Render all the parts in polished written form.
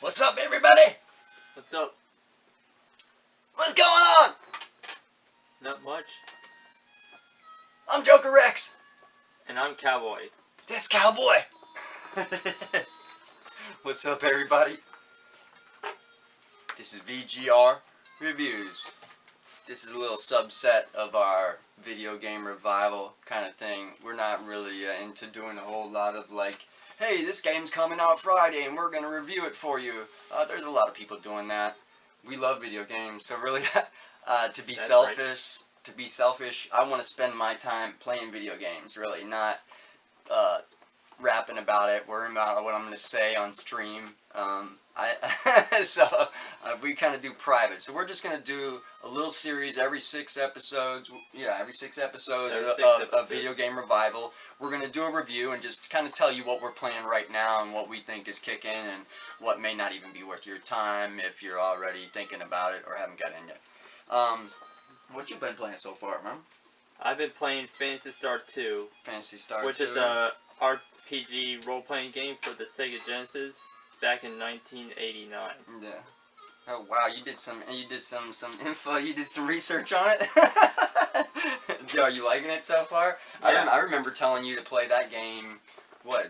What's up, everybody? What's up? What's going on? Not much. I'm Joker Rex. And I'm Cowboy. That's Cowboy. What's up, everybody? This is VGR Reviews. This is a little subset of our video game revival kind of thing. We're not really into doing a whole lot of like, hey, this game's coming out Friday and we're going to review it for you. There's a lot of people doing that. We love video games, so really, to be selfish, I want to spend my time playing video games, really, not rapping about it, worrying about what I'm going to say on stream. We kind of do private. So we're just going to do a little series every 6 episodes. Yeah, every 6 episodes of Video Game Revival. We're going to do a review and just kind of tell you what we're playing right now and what we think is kicking and what may not even be worth your time if you're already thinking about it or haven't got in yet. What you been playing so far, man? I've been playing Phantasy Star 2. Phantasy Star 2. Which is a RPG role-playing game for the Sega Genesis back in 1989. Yeah. Oh wow, you did some info, you did some research on it? Are you liking it so far? Yeah. I remember telling you to play that game,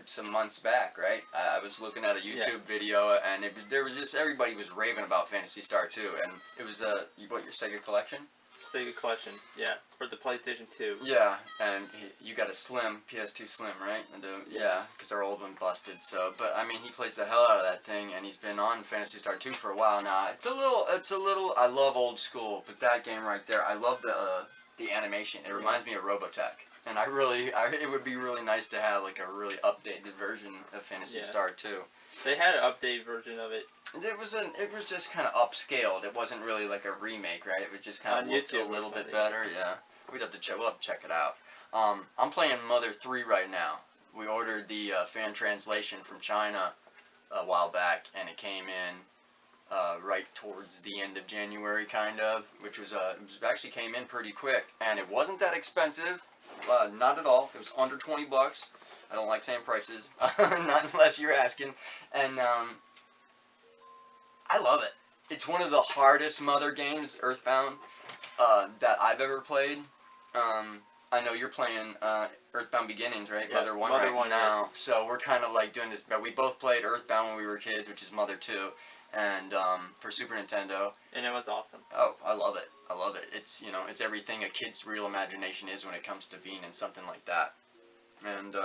some months back, right? I was looking at a YouTube video and everybody was raving about Phantasy Star 2, and it was your Sega collection? Sega collection, yeah, for the PlayStation 2. Yeah, and you got a Slim, PS2 Slim, right? And, yeah, because our old one busted. So, but I mean, he plays the hell out of that thing, and he's been on Phantasy Star 2 for a while now. It's a little. I love old school, but that game right there, I love the animation. It reminds me of Robotech, and it would be really nice to have like a really updated version of Phantasy Star 2. They had an updated version of it. It was just kind of upscaled. It wasn't really like a remake, right? It was just kind of looked a little bit better. Yeah, we'll have to check it out. I'm playing Mother 3 right now. We ordered the fan translation from China a while back, and it came in right towards the end of January, kind of, which was actually came in pretty quick, and it wasn't that expensive, not at all. It was under $20. I don't like saying prices, not unless you're asking, and I love it. It's one of the hardest Mother games, Earthbound, that I've ever played. I know you're playing Earthbound Beginnings, right? Yeah, Mother 1 right now. Yes. So we're kind of like doing this, but we both played Earthbound when we were kids, which is Mother 2, and for Super Nintendo. And it was awesome. Oh, I love it. I love it. It's, it's everything a kid's real imagination is when it comes to being in something like that. And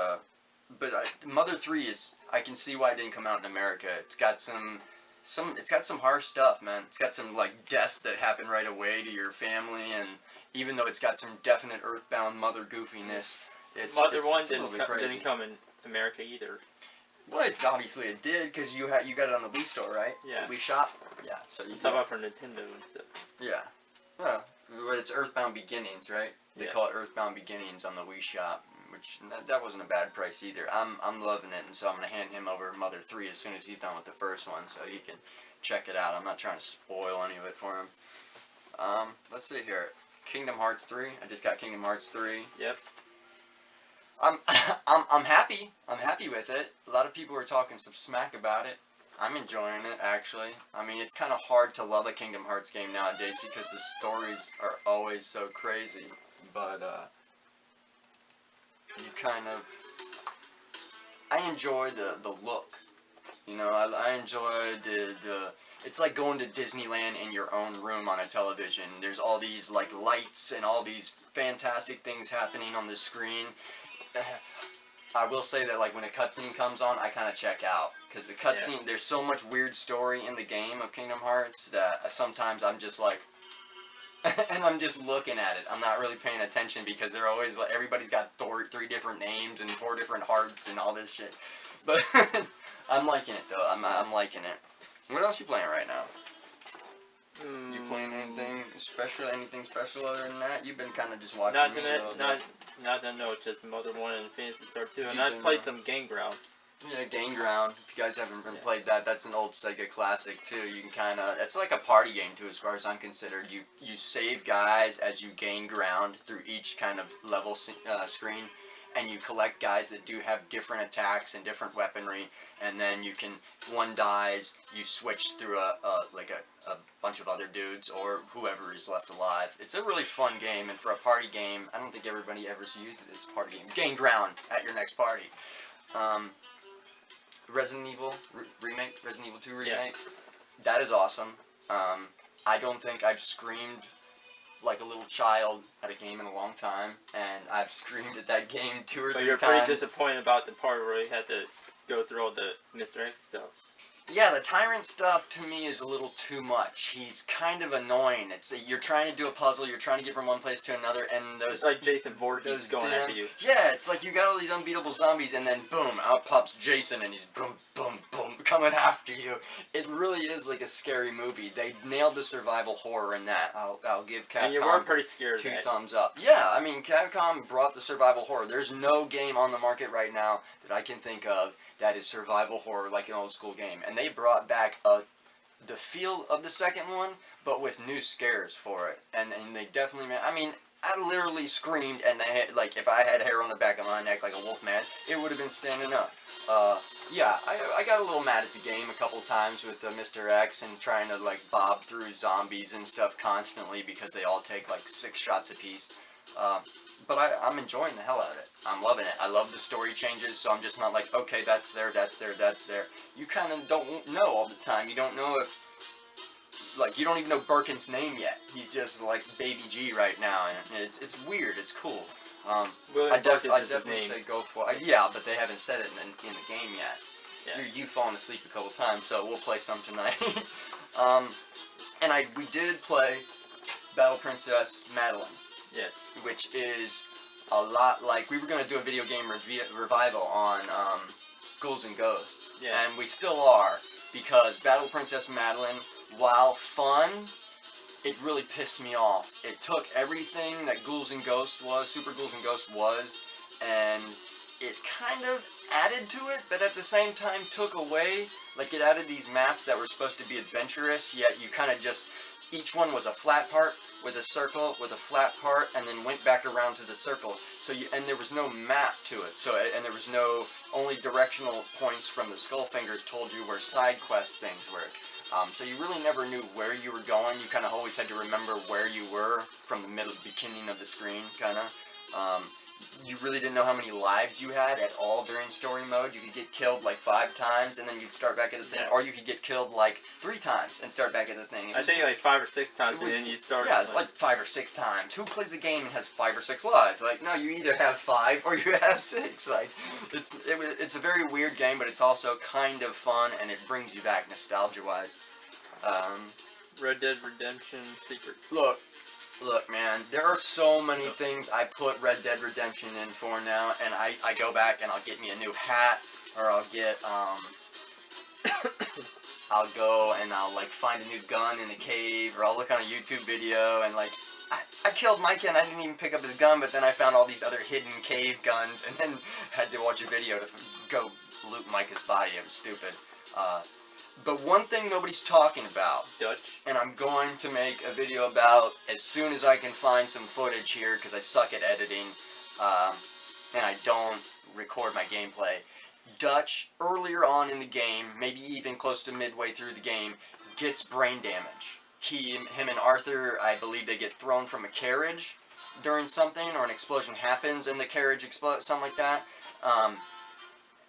but Mother 3 is, I can see why it didn't come out in America. It's got some harsh stuff, man. It's got some like deaths that happen right away to your family, and even though it's got some definite Earthbound Mother goofiness, Mother 1 didn't come in America either. Well, obviously it did, because you got it on the Wii store, right? Yeah. The Wii shop? Yeah. So you talk about for Nintendo and stuff. Yeah. Well, it's Earthbound Beginnings, right? They call it Earthbound Beginnings on the Wii shop, which that wasn't a bad price either. I'm loving it, and so I'm gonna hand him over Mother 3 as soon as he's done with the first one, so he can check it out. I'm not trying to spoil any of it for him. Let's see here. Kingdom Hearts 3. I just got Kingdom Hearts 3. Yep. I'm happy. I'm happy with it. A lot of people are talking some smack about it. I'm enjoying it, actually. I mean, it's kind of hard to love a Kingdom Hearts game nowadays because the stories are always so crazy. But I enjoy the look. I enjoy the. It's like going to Disneyland in your own room on a television. There's all these like lights and all these fantastic things happening on the screen. I will say that like when a cutscene comes on, I kind of check out, because the cutscene, there's so much weird story in the game of Kingdom Hearts that sometimes I'm just like, and I'm just looking at it. I'm not really paying attention because they're always like, everybody's got 3 different names and 4 different hearts and all this shit. But I'm liking it though. I'm liking it. What else you playing right now? You playing anything special? Anything special other than that? You've been kind of just watching just Mother 1 and Phantasy Star 2, and I've played some Game Grounds. Yeah, Game Ground. If you guys haven't played that, that's an old Sega classic too. You can kind of, it's like a party game too, as far as I'm considered. You save guys as you gain ground through each kind of level screen, and you collect guys that do have different attacks and different weaponry, and then you can, if one dies, you switch through a bunch of other dudes or whoever is left alive. It's a really fun game, and for a party game, I don't think everybody ever used it as a party game. Gain ground at your next party. Resident Evil remake, Resident Evil 2 remake, that is awesome. I don't think I've screamed like a little child at a game in a long time, and I've screamed at that game 2 or 3 times. But you're pretty disappointed about the part where you had to go through all the Mr. X stuff. Yeah, the Tyrant stuff to me is a little too much. He's kind of annoying. You're trying to do a puzzle, you're trying to get from one place to another, and those... It's like Jason Voorhees going after you. Yeah, it's like you got all these unbeatable zombies, and then boom, out pops Jason, and he's boom, boom, boom, coming after you. It really is like a scary movie. They nailed the survival horror in that. I'll give Capcom and you were pretty scared 2 thumbs up. Yeah, I mean, Capcom brought the survival horror. There's no game on the market right now that I can think of that is survival horror like an old school game. And they brought back the feel of the second one, but with new scares for it. And they definitely, I mean, I literally screamed, and like if I had hair on the back of my neck like a wolf man, it would have been standing up. Yeah, I got a little mad at the game a couple times with Mr. X and trying to like bob through zombies and stuff constantly because they all take like 6 shots apiece. But I'm enjoying the hell out of it. I'm loving it. I love the story changes, so I'm just not like, okay, that's there, that's there, that's there. You kind of don't know all the time. You don't know if, like, you don't even know Birkin's name yet. He's just like Baby G right now, and it's weird. It's cool. I definitely say go for it. Yeah, but they haven't said it in the game yet. Yeah. You've fallen asleep a couple times, so we'll play some tonight. And we did play Battle Princess Madeline. Yes. Which is a lot like, we were going to do a video game revival on Ghouls and Ghosts. Yeah. And we still are, because Battle Princess Madeline, while fun, it really pissed me off. It took everything that Ghouls and Ghosts was, Super Ghouls and Ghosts was, and it kind of added to it, but at the same time took away. Like, it added these maps that were supposed to be adventurous, yet you kind of just, each one was a flat part with a circle with a flat part, and then went back around to the circle. So and there was no map to it. So and there was no, only directional points from the skull fingers told you where side quest things were. So you really never knew where you were going. You kind of always had to remember where you were from the beginning of the screen, kind of. You really didn't know how many lives you had at all during story mode. You could get killed like 5 times and then you'd start back at the thing, or you could get killed like 3 times and start back at the thing. I think like 5 or 6 times, and then you start. Yeah, it's like 5 or 6 times. Who plays a game and has 5 or 6 lives? Like, no, you either have 5 or you have 6. Like, it's a very weird game, but it's also kind of fun, and it brings you back nostalgia-wise. Red Dead Redemption Secrets. Look, man, there are so many things I put Red Dead Redemption in for now, and I go back and I'll get me a new hat, or I'll get, I'll go and I'll, like, find a new gun in a cave, or I'll look on a YouTube video, and, like, I killed Micah and I didn't even pick up his gun, but then I found all these other hidden cave guns, and then had to watch a video to go loot Micah's body. It was stupid. But one thing nobody's talking about, Dutch, and I'm going to make a video about as soon as I can find some footage here, because I suck at editing, and I don't record my gameplay. Dutch, earlier on in the game, maybe even close to midway through the game, gets brain damage. Him and Arthur, I believe they get thrown from a carriage during something, or an explosion happens and the carriage explodes, something like that.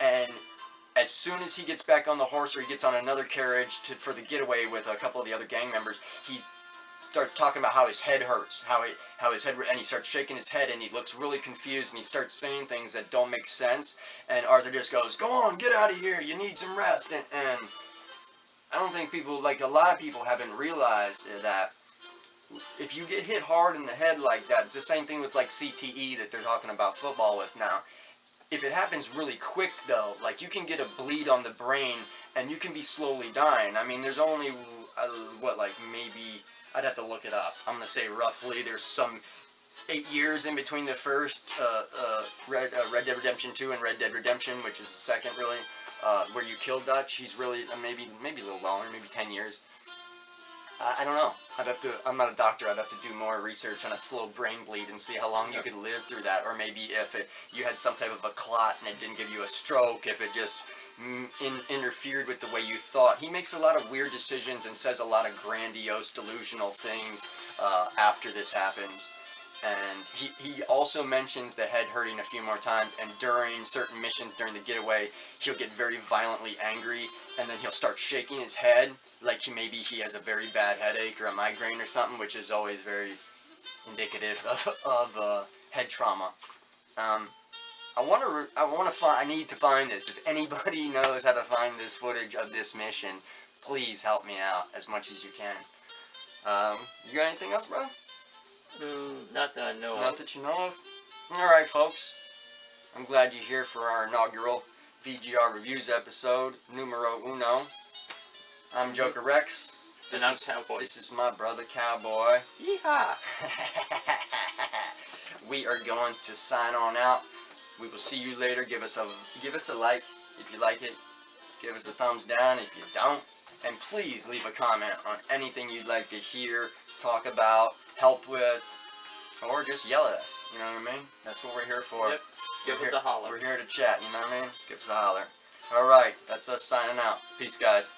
And as soon as he gets back on the horse, or he gets on another carriage for the getaway with a couple of the other gang members, he starts talking about how his head hurts, how his head, and he starts shaking his head, and he looks really confused, and he starts saying things that don't make sense, and Arthur just goes, "Go on, get out of here, you need some rest," and I don't think people, like, a lot of people haven't realized that if you get hit hard in the head like that, it's the same thing with, like, CTE that they're talking about football with now. If it happens really quick, though, like, you can get a bleed on the brain, and you can be slowly dying. I mean, there's only, what, like, maybe, I'd have to look it up. I'm going to say roughly there's some 8 years in between the first Red Dead Redemption 2 and Red Dead Redemption, which is the second, really, where you kill Dutch. He's really, maybe a little longer, maybe 10 years. I don't know. I'm not a doctor. I'd have to do more research on a slow brain bleed and see how long you could live through that. Or maybe if you had some type of a clot and it didn't give you a stroke, if it just interfered with the way you thought. He makes a lot of weird decisions and says a lot of grandiose, delusional things after this happens. And he also mentions the head hurting a few more times, and during certain missions during the getaway, he'll get very violently angry, and then he'll start shaking his head, like maybe he has a very bad headache or a migraine or something, which is always very indicative of head trauma. I need to find this. If anybody knows how to find this footage of this mission, please help me out as much as you can. You got anything else, bro? Not that I know of. Not that you know of? Alright, folks. I'm glad you're here for our inaugural VGR Reviews episode, numero uno. I'm Joker Rex. And I'm Cowboy. This is my brother Cowboy. Yeehaw! We are going to sign on out. We will see you later. Give us a like if you like it. Give us a thumbs down if you don't. And please leave a comment on anything you'd like to hear, talk about, help with, or just yell at us. You know what I mean? That's what we're here for. Yep. Give us a holler. We're here to chat, you know what I mean? Give us a holler. Alright, that's us signing out. Peace, guys.